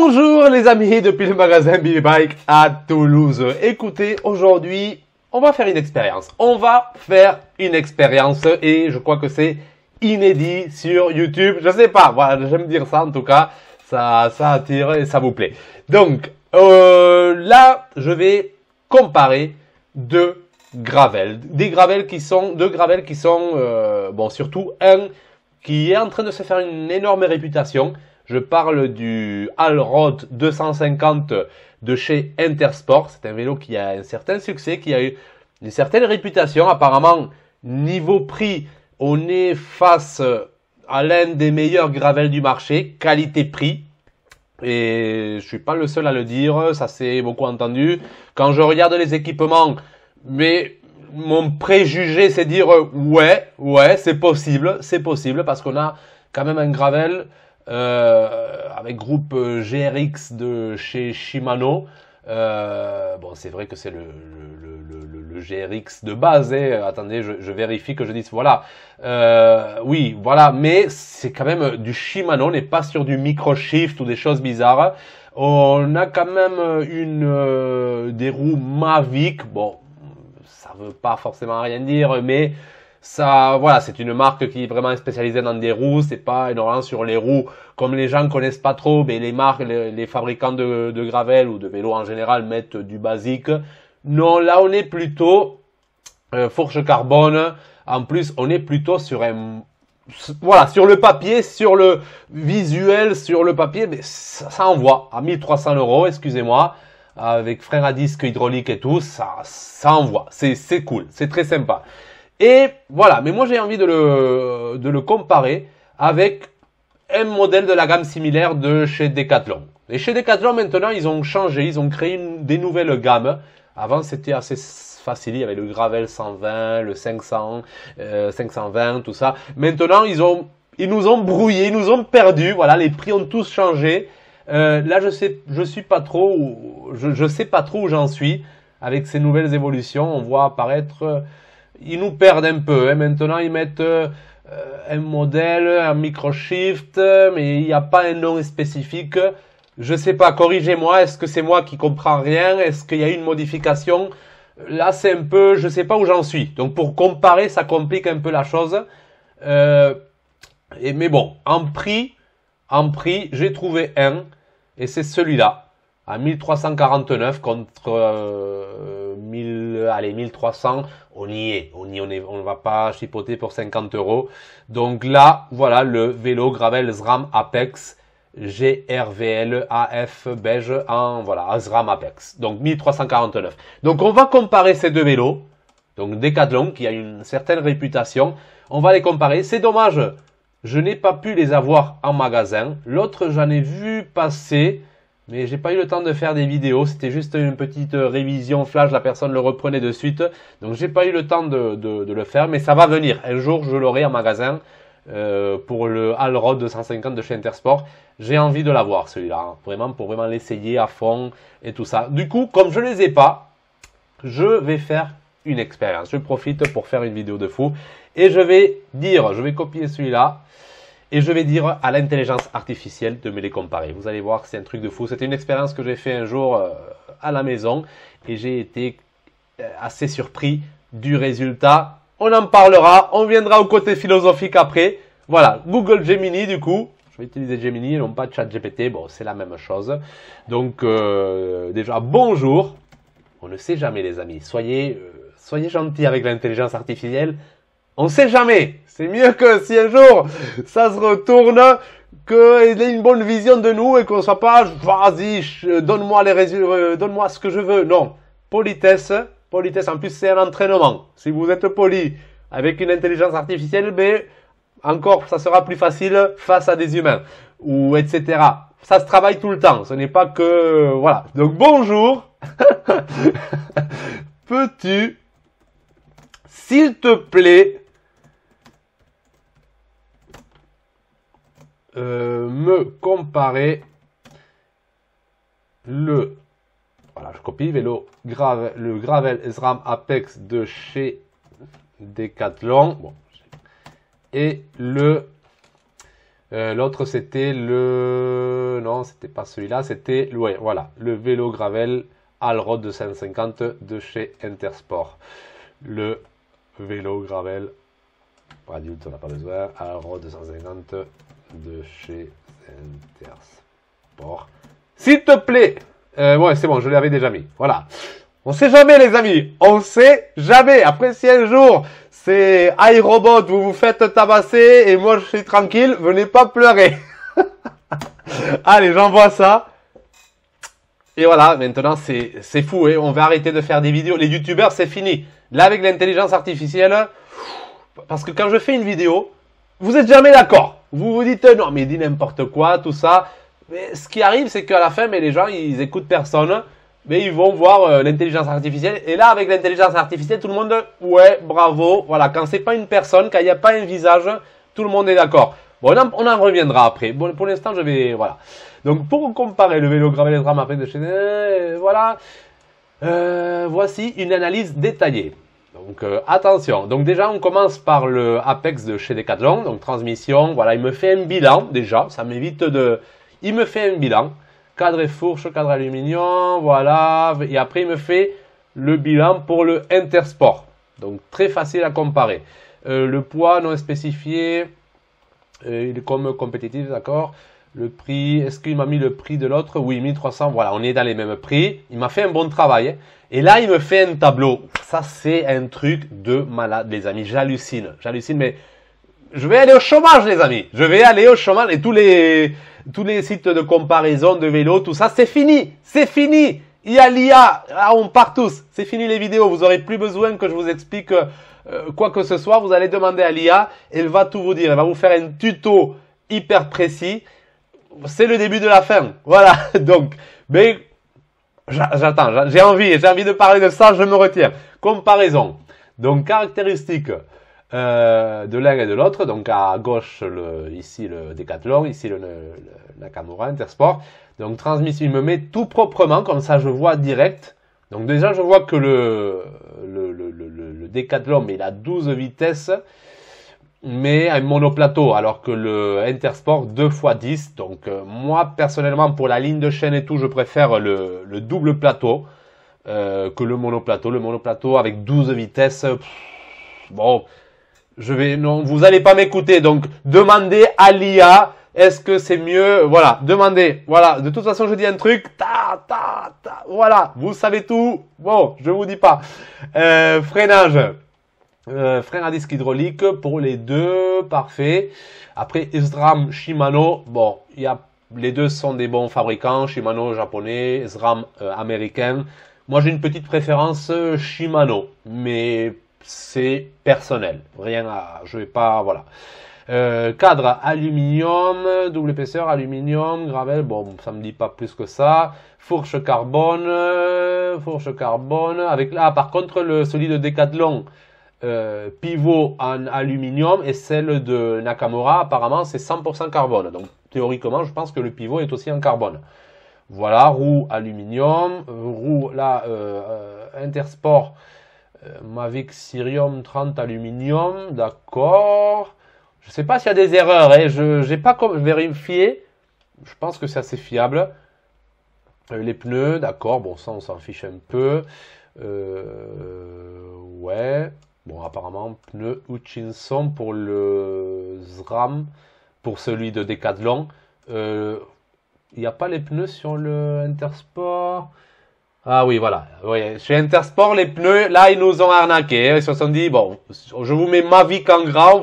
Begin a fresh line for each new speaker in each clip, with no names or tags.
Bonjour les amis depuis le magasin BB Bike à Toulouse. Écoutez, aujourd'hui, on va faire une expérience. Et je crois que c'est inédit sur YouTube. Je sais pas, voilà, j'aime dire ça en tout cas. Ça attire et ça vous plaît. Donc, là, je vais comparer deux gravels. Deux gravels qui sont, bon, surtout un qui est en train de se faire une énorme réputation. Je parle du Allroad 250 de chez Intersport. C'est un vélo qui a un certain succès, qui a eu une certaine réputation. Apparemment, niveau prix, on est face à l'un des meilleurs gravels du marché, qualité-prix. Et je suis pas le seul à le dire, ça s'est beaucoup entendu. Quand je regarde les équipements, mais mon préjugé c'est dire ouais, c'est possible parce qu'on a quand même un gravel avec groupe GRX de chez Shimano. Bon, c'est vrai que c'est le GRX de base. Attendez, je vérifie que je dise voilà. Oui, voilà, mais c'est quand même du Shimano. On n'est pas sur du microshift ou des choses bizarres. On a quand même des roues Mavic. Bon, ça veut pas forcément rien dire, mais ça, voilà, c'est une marque qui est vraiment spécialisée dans des roues. C'est pas énormément sur les roues comme les gens connaissent pas trop, mais les marques, les fabricants de gravel ou de vélos en général mettent du basique. Non, là on est plutôt fourche carbone. En plus, on est plutôt sur un, voilà, sur le papier, sur le visuel, sur le papier, mais ça envoie à 1300 €, excusez-moi, avec frein à disque hydraulique et tout, ça envoie. C'est cool, c'est très sympa. Et voilà, mais moi j'ai envie de le comparer avec un modèle de la gamme similaire de chez Decathlon. Et chez Decathlon maintenant ils ont changé, ils ont créé des nouvelles gammes. Avant c'était assez facile, il y avait le Gravel 120, le 500, 520, tout ça. Maintenant ils nous ont brouillé, ils nous ont perdu. Voilà, les prix ont tous changé. Là je sais pas trop où j'en suis avec ces nouvelles évolutions. On voit apparaître, ils nous perdent un peu. Maintenant ils mettent un modèle, un microshift, mais il n'y a pas un nom spécifique. Je sais pas, corrigez-moi, est-ce que c'est moi qui comprends rien? Est-ce qu'il y a eu une modification? Là, c'est un peu, je sais pas où j'en suis. Donc, pour comparer, ça complique un peu la chose. Mais bon, en prix, j'ai trouvé un, et c'est celui-là, à 1349 contre 1300. On y est, on ne va pas chipoter pour 50 €. Donc là, voilà le vélo gravel SRAM Apex GRVL AF beige en, voilà, SRAM Apex. Donc 1349. Donc on va comparer ces deux vélos. Donc Decathlon qui a une certaine réputation. On va les comparer. C'est dommage, je n'ai pas pu les avoir en magasin. L'autre, j'en ai vu passer, mais j'ai pas eu le temps de faire des vidéos. C'était juste une petite révision flash. La personne le reprenait de suite. Donc j'ai pas eu le temps de le faire. Mais ça va venir. Un jour, je l'aurai en magasin. Pour le Allroad 250 de chez Intersport. J'ai envie de l'avoir celui-là. Hein, vraiment, pour vraiment l'essayer à fond et tout ça. Du coup, comme je les ai pas, je vais faire une expérience. Je profite pour faire une vidéo de fou. Et je vais copier celui-là. Et je vais dire à l'intelligence artificielle de me les comparer. Vous allez voir, c'est un truc de fou. C'était une expérience que j'ai fait un jour à la maison. Et j'ai été assez surpris du résultat. On en parlera. On viendra au côté philosophique après. Voilà, Google Gemini du coup. Je vais utiliser Gemini et non pas ChatGPT. Bon, c'est la même chose. Donc, déjà, bonjour. On ne sait jamais les amis. Soyez gentils avec l'intelligence artificielle. On ne sait jamais. C'est mieux que si un jour ça se retourne, qu'il ait une bonne vision de nous et qu'on ne soit pas, vas-y, donne-moi les résultats, donne-moi ce que je veux. Non. Politesse. En plus, c'est un entraînement. Si vous êtes poli avec une intelligence artificielle, ben, encore, ça sera plus facile face à des humains. Ou etc. Ça se travaille tout le temps. Ce n'est pas que, voilà. Donc, bonjour. Peux-tu, s'il te plaît, me comparer voilà, je copie le Gravel SRAM Apex de chez Decathlon. Bon. Et l'autre c'était non, non, c'était pas celui-là, c'était, ouais, voilà, le vélo gravel Allroad 250 de chez Intersport. Le vélo gravel, pour adulte, on n'a pas besoin, Allroad 250 de chez Intersport. S'il te plaît, ouais, c'est bon, je l'avais déjà mis, voilà. On sait jamais, les amis, on sait jamais. Après, si un jour, c'est iRobot, vous vous faites tabasser et moi je suis tranquille, venez pas pleurer. Allez, j'envoie ça. Et voilà, maintenant c'est fou, hein. On va arrêter de faire des vidéos. Les youtubeurs, c'est fini. Là, avec l'intelligence artificielle, parce que quand je fais une vidéo, vous êtes jamais d'accord. Vous vous dites, non, mais dis n'importe quoi, tout ça. Mais ce qui arrive, c'est qu'à la fin, mais les gens, ils écoutent personne. Mais ils vont voir l'intelligence artificielle. Et là, avec l'intelligence artificielle, tout le monde, ouais, bravo. Voilà, quand c'est pas une personne, quand il n'y a pas un visage, tout le monde est d'accord. Bon, on en reviendra après. Bon, pour l'instant, je vais, voilà. Donc, pour comparer le vélo gravel et le tram après de chez, voilà. Voici une analyse détaillée. Donc, attention. Donc, déjà, on commence par le Apex de chez Decathlon. Donc, transmission. Voilà, il me fait un bilan, déjà. Ça m'évite de, il me fait un bilan. Cadre et fourche, cadre aluminium, voilà. Et après, il me fait le bilan pour le Intersport. Donc, très facile à comparer. Le poids non spécifié, il est comme compétitif, d'accord. Le prix, est-ce qu'il m'a mis le prix de l'autre? Oui, 1300, voilà, on est dans les mêmes prix. Il m'a fait un bon travail. Hein. Et là, il me fait un tableau. Ça, c'est un truc de malade, les amis. J'hallucine, mais je vais aller au chômage, les amis. Je vais aller au chômage et tous les sites de comparaison de vélo, tout ça, c'est fini. C'est fini. Il y a l'IA. Là, on part tous. C'est fini les vidéos. Vous n'aurez plus besoin que je vous explique quoi que ce soit. Vous allez demander à l'IA. Elle va tout vous dire. Elle va vous faire un tuto hyper précis. C'est le début de la fin. Voilà. Donc, mais j'attends. J'ai envie de parler de ça. Je me retiens. Comparaison. Donc, caractéristiques de l'un et de l'autre. Donc à gauche ici le Decathlon, ici le Nakamura Intersport. Donc transmission, il me met tout proprement, comme ça je vois direct. Donc déjà je vois que le Decathlon, mais il a 12 vitesses, mais un monoplateau, alors que le Intersport 2x10. Donc moi personnellement pour la ligne de chaîne et tout, je préfère le double plateau que le monoplateau. Le monoplateau avec 12 vitesses, bon, non, vous allez pas m'écouter, donc demandez à l'IA, est-ce que c'est mieux, voilà, demandez, voilà, de toute façon je dis un truc, voilà, vous savez tout, bon, je vous dis pas. Freinage, frein à disque hydraulique pour les deux, parfait. Après SRAM, Shimano, bon, les deux sont des bons fabricants, Shimano japonais, SRAM américain. Moi j'ai une petite préférence Shimano, mais c'est personnel, je vais pas, voilà. Cadre aluminium, double épaisseur, aluminium, gravel, bon, ça me dit pas plus que ça. Fourche carbone, avec là, par contre, celui de Decathlon, pivot en aluminium et celle de Nakamura, apparemment, c'est 100% carbone. Donc, théoriquement, je pense que le pivot est aussi en carbone. Voilà, roue aluminium, roue, là, Intersport, Mavic Sirium 30 aluminium, d'accord. Je sais pas s'il y a des erreurs, hein. Je n'ai pas vérifié. Je pense que c'est assez fiable. Les pneus, d'accord. Bon, ça, on s'en fiche un peu. Ouais. Bon, apparemment, pneus Hutchinson pour le SRAM, pour celui de Decathlon. Il n'y a pas les pneus sur le Intersport. Ah oui, voilà. Oui, chez Intersport, les pneus, là, ils nous ont arnaqué. Ils se sont dit, bon, je vous mets Mavic en grand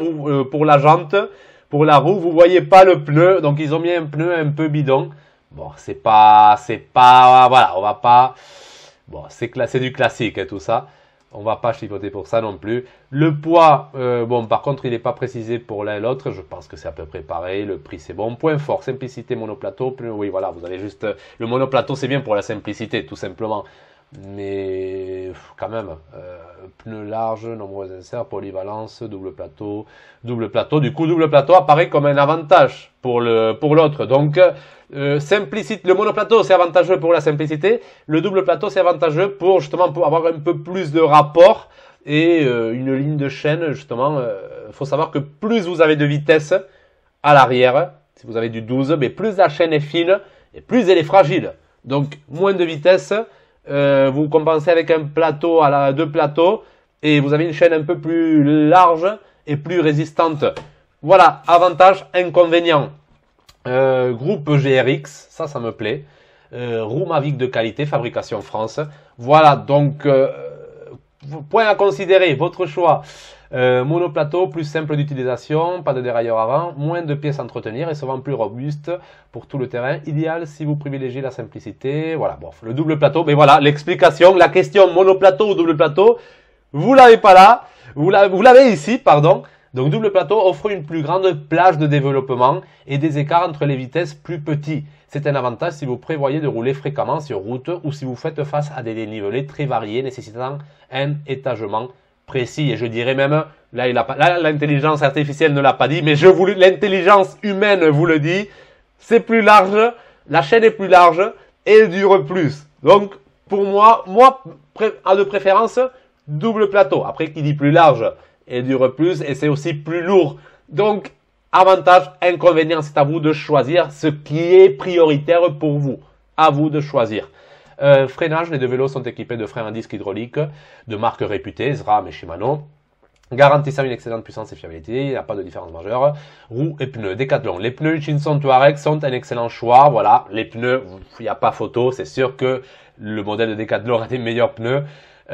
pour la jante, pour la roue, vous voyez pas le pneu. Donc, ils ont mis un pneu un peu bidon. Bon, c'est pas, voilà, on va pas, bon, c'est du classique, hein, tout ça. On va pas chipoter pour ça non plus. Le poids, bon, par contre, il n'est pas précisé pour l'un et l'autre. Je pense que c'est à peu près pareil. Le prix, c'est bon. Point fort, simplicité, monoplateau. Oui, voilà, vous avez juste... Le monoplateau, c'est bien pour la simplicité, tout simplement. Mais quand même, pneus larges, nombreux inserts, polyvalence, double plateau. Double plateau, du coup, double plateau apparaît comme un avantage pour l'autre. Donc, simplicité, le monoplateau, c'est avantageux pour la simplicité. Le double plateau, c'est avantageux pour, justement, pour avoir un peu plus de rapport et une ligne de chaîne, justement. Faut savoir que plus vous avez de vitesse à l'arrière, si vous avez du 12, mais plus la chaîne est fine et plus elle est fragile. Donc, moins de vitesse, vous compensez avec un plateau deux plateaux, et vous avez une chaîne un peu plus large et plus résistante. Voilà, avantage, inconvénient. Groupe GRX, ça me plaît. Roue Mavic de qualité, fabrication France. Voilà, donc, point à considérer, votre choix. Monoplateau, plus simple d'utilisation, pas de dérailleur avant, moins de pièces à entretenir et souvent plus robuste pour tout le terrain. Idéal si vous privilégiez la simplicité. Voilà, bon, le double plateau, mais voilà, l'explication, la question monoplateau ou double plateau, vous l'avez pas là, vous l'avez ici, pardon. Donc double plateau offre une plus grande plage de développement et des écarts entre les vitesses plus petits. C'est un avantage si vous prévoyez de rouler fréquemment sur route ou si vous faites face à des dénivelés très variés nécessitant un étagement précis. Et je dirais même, là l'intelligence artificielle ne l'a pas dit, mais l'intelligence humaine vous le dit, c'est plus large, la chaîne est plus large et elle dure plus. Donc pour moi de préférence, double plateau. Après qui dit plus large, elle dure plus et c'est aussi plus lourd. Donc avantage, inconvénient, c'est à vous de choisir ce qui est prioritaire pour vous. À vous de choisir. Freinage, les deux vélos sont équipés de freins à disque hydrauliques de marques réputées, SRAM et Shimano, garantissant une excellente puissance et fiabilité, il n'y a pas de différence majeure. Roues et pneus Decathlon. Les pneus Hutchinson Touareg sont un excellent choix. Voilà, les pneus, il n'y a pas photo, c'est sûr que le modèle de Decathlon a des meilleurs pneus. Et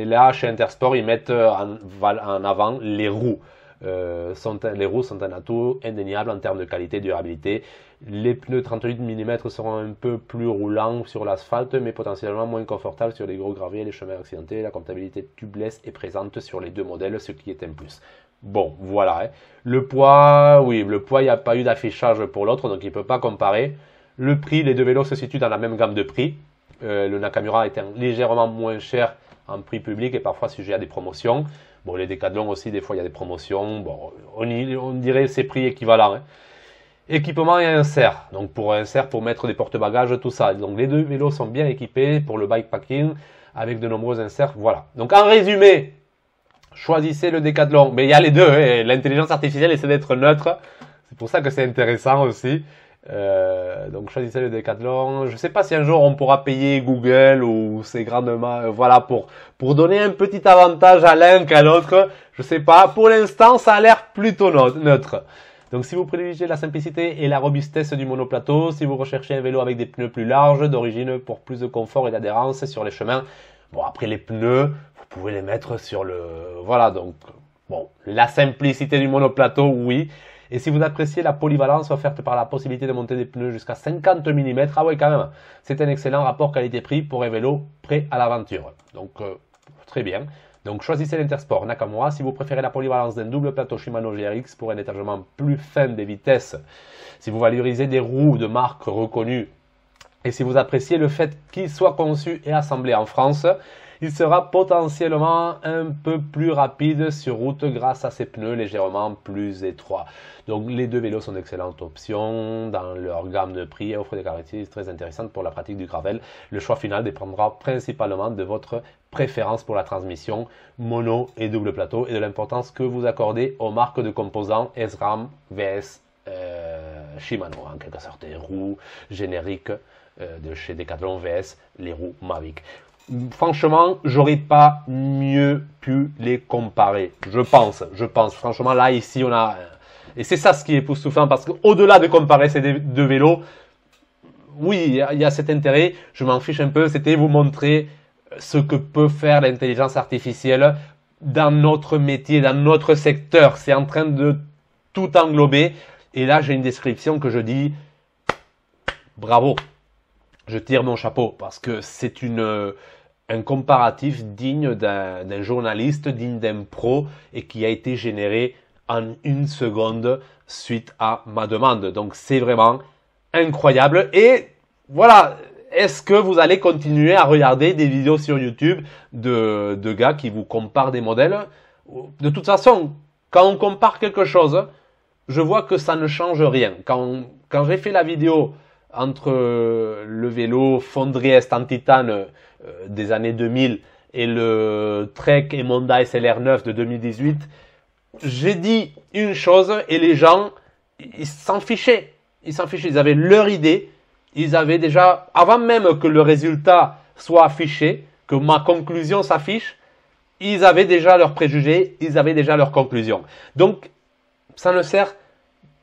là, chez Intersport, ils mettent en avant les roues. Les roues sont un atout indéniable en termes de qualité et de durabilité. Les pneus 38 mm seront un peu plus roulants sur l'asphalte, mais potentiellement moins confortables sur les gros gravés et les chemins accidentés. La comptabilité tubeless est présente sur les deux modèles, ce qui est un plus. Bon, voilà. Hein. Le poids, oui, le poids, il n'y a pas eu d'affichage pour l'autre, donc il ne peut pas comparer. Le prix, les deux vélos se situent dans la même gamme de prix. Le Nakamura est légèrement moins cher en prix public et parfois sujet à des promotions. Bon, les Decathlon aussi, des fois, il y a des promotions. Bon, on dirait ces prix équivalents. Hein. Équipement et insert. Donc, pour insert, pour mettre des porte-bagages, tout ça. Donc, les deux vélos sont bien équipés pour le bikepacking avec de nombreux inserts. Voilà. Donc, en résumé, choisissez le Decathlon. Mais il y a les deux. Hein. L'intelligence artificielle essaie d'être neutre. C'est pour ça que c'est intéressant aussi. Donc choisissez le Decathlon. Je sais pas si un jour on pourra payer Google ou ces grandes voilà pour donner un petit avantage à l'un qu'à l'autre. Je sais pas. Pour l'instant, ça a l'air plutôt neutre. Donc si vous privilégiez la simplicité et la robustesse du monoplateau, si vous recherchez un vélo avec des pneus plus larges, d'origine pour plus de confort et d'adhérence sur les chemins. Bon, après les pneus, vous pouvez les mettre sur le voilà, donc bon, la simplicité du monoplateau, oui. Et si vous appréciez la polyvalence offerte par la possibilité de monter des pneus jusqu'à 50 mm, ah ouais quand même, c'est un excellent rapport qualité-prix pour un vélo prêt à l'aventure. Donc très bien. Donc choisissez l'Intersport Nakamura si vous préférez la polyvalence d'un double plateau Shimano GRX pour un étagement plus fin des vitesses. Si vous valorisez des roues de marque reconnues et si vous appréciez le fait qu'il soit conçu et assemblé en France, il sera potentiellement un peu plus rapide sur route grâce à ses pneus légèrement plus étroits. Donc les deux vélos sont d'excellentes options dans leur gamme de prix et offrent des caractéristiques très intéressantes pour la pratique du gravel. Le choix final dépendra principalement de votre préférence pour la transmission mono et double plateau et de l'importance que vous accordez aux marques de composants SRAM, VS, Shimano, en quelque sorte, des roues génériques de chez Decathlon VS, les roues Mavic. Franchement, j'aurais pas mieux pu les comparer. Je pense. Franchement, là, ici, on a... Et c'est ça ce qui est époustouflant, parce qu'au-delà de comparer ces deux vélos, oui, il y a cet intérêt, je m'en fiche un peu, c'était vous montrer ce que peut faire l'intelligence artificielle dans notre métier, dans notre secteur. C'est en train de tout englober. Et là, j'ai une description que je dis, bravo. Je tire mon chapeau parce que c'est un comparatif digne d'un journaliste, digne d'un pro et qui a été généré en une seconde suite à ma demande. Donc c'est vraiment incroyable. Et voilà, est-ce que vous allez continuer à regarder des vidéos sur YouTube de gars qui vous comparent des modèles? De toute façon, quand on compare quelque chose, je vois que ça ne change rien. Quand j'ai fait la vidéo entre le vélo Fondriest en titane des années 2000 et le Trek et Monda SLR9 de 2018, j'ai dit une chose et les gens, ils s'en fichaient. Ils s'en fichaient. Ils avaient leur idée. Ils avaient déjà, avant même que le résultat soit affiché, que ma conclusion s'affiche, ils avaient déjà leurs préjugés, ils avaient déjà leurs conclusions. Donc, ça ne sert,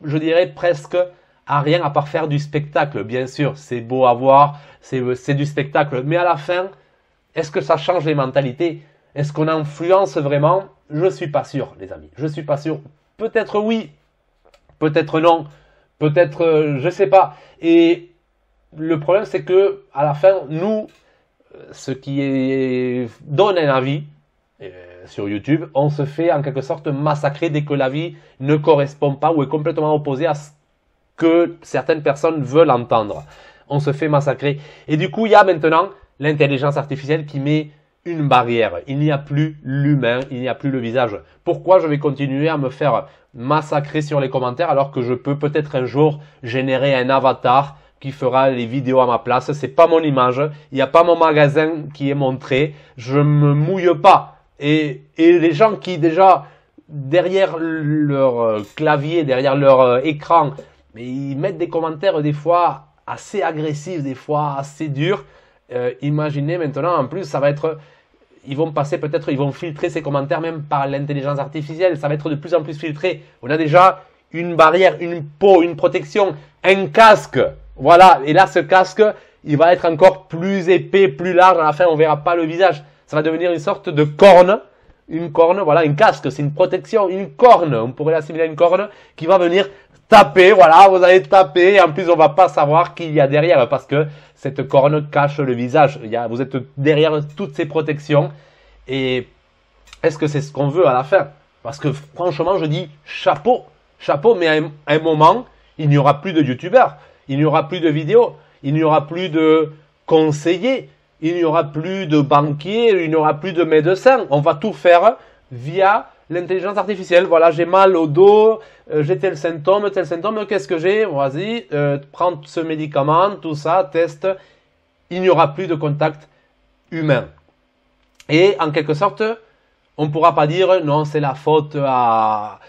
je dirais, presque à rien à part faire du spectacle. Bien sûr, c'est beau à voir, c'est du spectacle. Mais à la fin, est-ce que ça change les mentalités? Est-ce qu'on influence vraiment? Je ne suis pas sûr, les amis. Je ne suis pas sûr. Peut-être oui, peut-être non, peut-être je ne sais pas. Et le problème, c'est que à la fin, nous, ce qui donne un avis sur YouTube, on se fait en quelque sorte massacrer dès que l'avis ne correspond pas ou est complètement opposé à ce que certaines personnes veulent entendre. On se fait massacrer. Et du coup, il y a maintenant l'intelligence artificielle qui met une barrière. Il n'y a plus l'humain, il n'y a plus le visage. Pourquoi je vais continuer à me faire massacrer sur les commentaires alors que je peux peut-être un jour générer un avatar qui fera les vidéos à ma place? C'est pas mon image, il n'y a pas mon magasin qui est montré, je me mouille pas. Et les gens qui déjà derrière leur clavier, derrière leur écran, mais ils mettent des commentaires des fois assez agressifs, des fois assez durs. Imaginez maintenant, en plus, ça va être, ils vont passer peut-être, ils vont filtrer ces commentaires même par l'intelligence artificielle. Ça va être de plus en plus filtré. On a déjà une barrière, une peau, une protection, un casque. Voilà. Et là, ce casque, il va être encore plus épais, plus large. À la fin, on verra pas le visage. Ça va devenir une sorte de corne. Une corne, voilà, un casque, c'est une protection, une corne. On pourrait l'assimiler à une corne qui va venir taper, voilà, vous allez taper, et en plus on va pas savoir qui il y a derrière parce que cette corne cache le visage. Vous êtes derrière toutes ces protections et est-ce que c'est ce qu'on veut à la fin? Parce que franchement je dis chapeau, chapeau, mais à un moment il n'y aura plus de youtubeurs, il n'y aura plus de vidéos, il n'y aura plus de conseillers, il n'y aura plus de banquiers, il n'y aura plus de médecins, on va tout faire via l'intelligence artificielle. Voilà, j'ai mal au dos, j'ai tel symptôme, qu'est-ce que j'ai? Vas-y, prends ce médicament, tout ça, teste. Il n'y aura plus de contact humain. Et en quelque sorte, on ne pourra pas dire non, c'est la faute à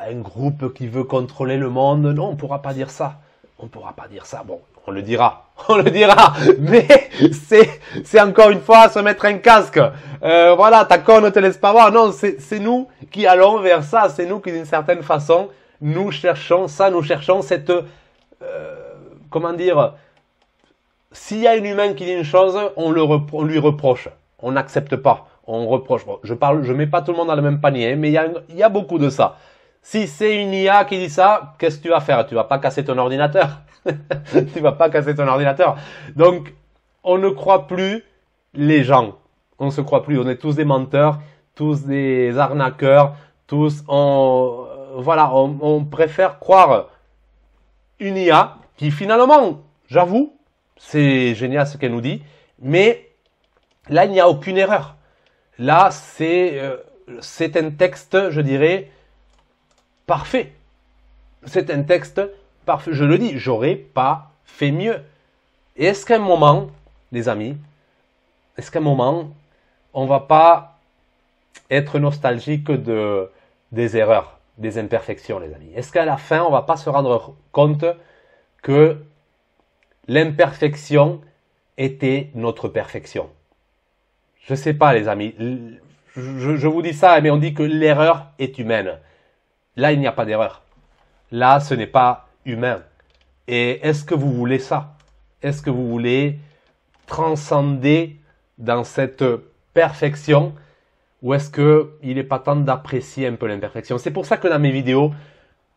un groupe qui veut contrôler le monde. Non, on ne pourra pas dire ça. On ne pourra pas dire ça. Bon, on le dira. On le dira. Mais c'est encore une fois se mettre un casque. Voilà, ta corne ne te laisse pas voir. Non, c'est nous qui allons vers ça. C'est nous qui, d'une certaine façon, nous cherchons ça. Nous cherchons cette... comment dire? S'il y a un humain qui dit une chose, on lui reproche. On n'accepte pas. On reproche. Bon, je mets pas tout le monde dans le même panier, hein, mais il y a beaucoup de ça. Si c'est une IA qui dit ça, qu'est-ce que tu vas faire? Tu vas pas casser ton ordinateur. Tu vas pas casser ton ordinateur. Donc, on ne croit plus les gens. On se croit plus. On est tous des menteurs, tous des arnaqueurs, tous voilà, on préfère croire une IA qui finalement, j'avoue, c'est génial ce qu'elle nous dit, mais là, il n'y a aucune erreur. Là, c'est un texte, je dirais, parfait. C'est un texte parfait. Je le dis, j'aurais pas fait mieux. Et est-ce qu'à un moment, les amis, est-ce qu'à un moment, on va pas être nostalgique des erreurs, des imperfections, les amis? Est-ce qu'à la fin, on va pas se rendre compte que l'imperfection était notre perfection? Je sais pas, les amis. Je vous dis ça, mais on dit que l'erreur est humaine. Là, il n'y a pas d'erreur. Là, ce n'est pas humain. Et est-ce que vous voulez ça? Est-ce que vous voulez transcender dans cette perfection? Ou est-ce qu'il n'est pas temps d'apprécier un peu l'imperfection? C'est pour ça que dans mes vidéos,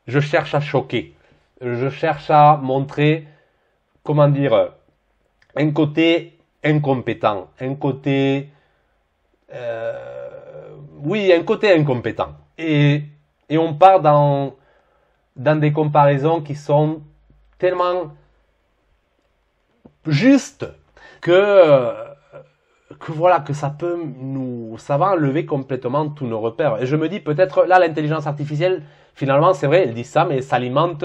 je cherche à choquer. Je cherche à montrer, comment dire, un côté incompétent. Un côté... oui, un côté incompétent. Et on part dans des comparaisons qui sont tellement justes que voilà, que ça va enlever complètement tous nos repères. Et je me dis peut-être, là, l'intelligence artificielle, finalement, c'est vrai, elle dit ça, mais elle s'alimente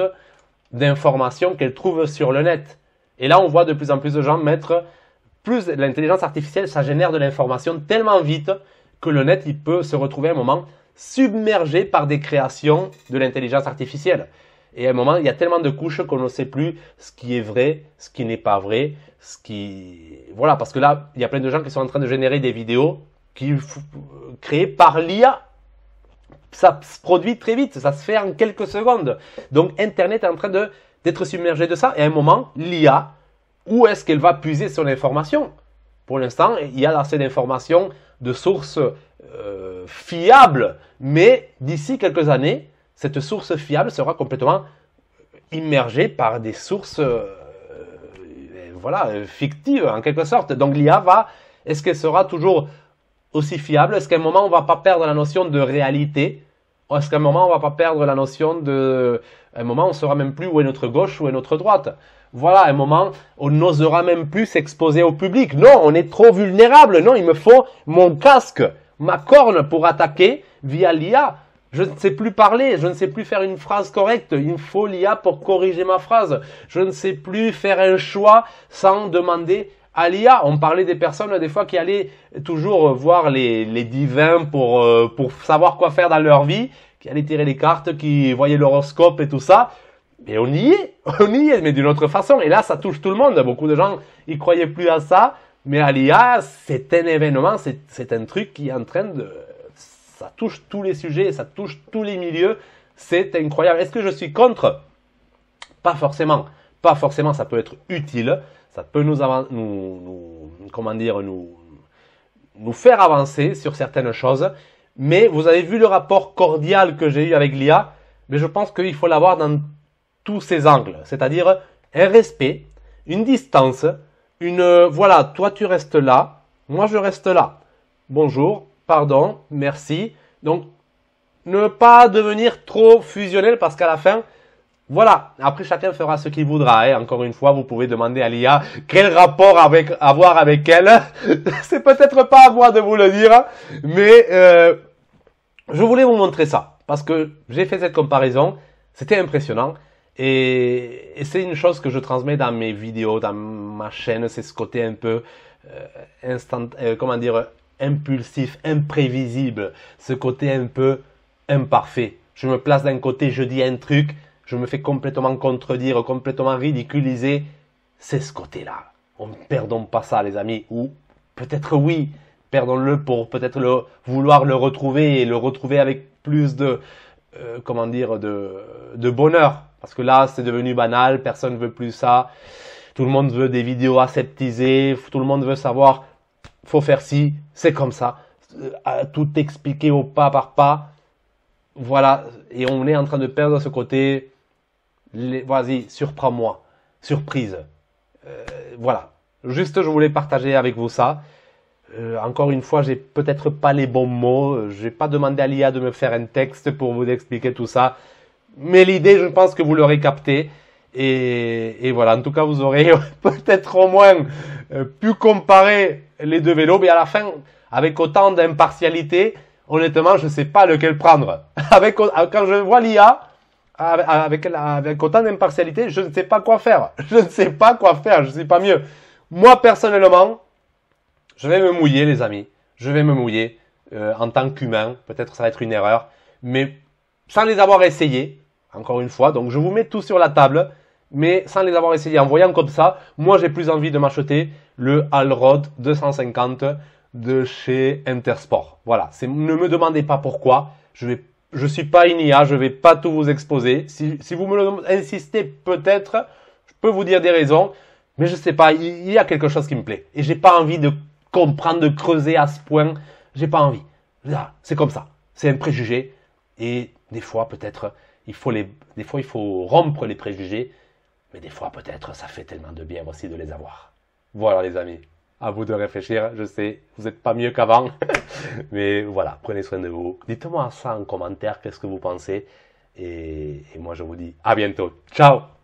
d'informations qu'elle trouve sur le net. Et là, on voit de plus en plus de gens mettre plus l'intelligence artificielle, ça génère de l'information tellement vite que le net, il peut se retrouver à un moment submergé par des créations de l'intelligence artificielle. Et à un moment, il y a tellement de couches qu'on ne sait plus ce qui est vrai, ce qui n'est pas vrai, ce qui... Voilà, parce que là, il y a plein de gens qui sont en train de générer des vidéos créées par l'IA. Ça se produit très vite, ça se fait en quelques secondes. Donc, Internet est en train d'être submergé de ça. Et à un moment, l'IA, où est-ce qu'elle va puiser son information? Pour l'instant, il y a assez d'informations de sources fiables. Mais d'ici quelques années, cette source fiable sera complètement immergée par des sources fictives en quelque sorte. Donc l'IA est-ce qu'elle sera toujours aussi fiable? Est-ce qu'à un moment on va pas perdre la notion de réalité? Est-ce qu'à un moment on va pas perdre la notion à un moment on saura même plus où est notre gauche, où est notre droite? Voilà, à un moment on n'osera même plus s'exposer au public. Non, on est trop vulnérable. Non, il me faut mon casque, ma corne pour attaquer via l'IA. Je ne sais plus parler, je ne sais plus faire une phrase correcte, il me faut l'IA pour corriger ma phrase. Je ne sais plus faire un choix sans demander à l'IA. On parlait des personnes des fois qui allaient toujours voir les divins pour savoir quoi faire dans leur vie, qui allaient tirer les cartes, qui voyaient l'horoscope et tout ça. Mais on y est, mais d'une autre façon. Et là, ça touche tout le monde. Beaucoup de gens, ils croyaient plus à ça. Mais à l'IA, c'est un événement, c'est un truc qui est en train de... Ça touche tous les sujets, ça touche tous les milieux. C'est incroyable. Est-ce que je suis contre? Pas forcément. Pas forcément, ça peut être utile. Ça peut nous faire avancer sur certaines choses. Mais vous avez vu le rapport cordial que j'ai eu avec l'IA. Mais je pense qu'il faut l'avoir dans tous ses angles. C'est-à-dire un respect, une distance, voilà, toi tu restes là, moi je reste là. Bonjour, pardon, merci. Donc, ne pas devenir trop fusionnel parce qu'à la fin, voilà, après chacun fera ce qu'il voudra. Hein. Encore une fois, vous pouvez demander à l'IA quel rapport avoir avec elle. C'est peut-être pas à moi de vous le dire, mais je voulais vous montrer ça parce que j'ai fait cette comparaison, c'était impressionnant. Et c'est une chose que je transmets dans mes vidéos, dans ma chaîne, c'est ce côté un peu impulsif, imprévisible, ce côté un peu imparfait. Je me place d'un côté, je dis un truc, je me fais complètement contredire, complètement ridiculiser. C'est ce côté-là. On ne perdons pas ça, les amis. Ou peut-être oui, perdons-le pour peut-être vouloir le retrouver et le retrouver avec plus de bonheur. Parce que là, c'est devenu banal, personne ne veut plus ça. Tout le monde veut des vidéos aseptisées, tout le monde veut savoir, faut faire ci, c'est comme ça. Tout expliquer au pas par pas. Voilà, et on est en train de perdre ce côté, vas-y, surprends-moi, surprise. Voilà, juste je voulais partager avec vous ça. Encore une fois, j'ai peut-être pas les bons mots, j'ai pas demandé à l'IA de me faire un texte pour vous expliquer tout ça. Mais l'idée, je pense que vous l'aurez capté. Et voilà, en tout cas, vous aurez peut-être au moins pu comparer les deux vélos. Mais à la fin, avec autant d'impartialité, honnêtement, je ne sais pas lequel prendre. Quand je vois l'IA, avec autant d'impartialité, je ne sais pas quoi faire. Je ne sais pas quoi faire, je ne sais pas mieux. Moi, personnellement, je vais me mouiller, les amis. Je vais me mouiller en tant qu'humain. Peut-être ça va être une erreur. Mais sans les avoir essayés, encore une fois. Donc, je vous mets tout sur la table. Mais sans les avoir essayés, en voyant comme ça, moi, j'ai plus envie de m'acheter le Allroad 250 de chez Intersport. Voilà. Ne me demandez pas pourquoi. Je suis pas une IA. Je vais pas tout vous exposer. Si vous me insistez, peut-être, je peux vous dire des raisons. Mais je sais pas. Il y a quelque chose qui me plaît. Et j'ai pas envie de comprendre, de creuser à ce point. J'ai pas envie. C'est comme ça. C'est un préjugé. Et des fois, peut-être, il faut rompre les préjugés. Mais des fois, peut-être, ça fait tellement de bien aussi de les avoir. Voilà, les amis. À vous de réfléchir. Je sais, vous n'êtes pas mieux qu'avant. Mais voilà, prenez soin de vous. Dites-moi ça en commentaire, qu'est-ce que vous pensez. Et moi, je vous dis à bientôt. Ciao!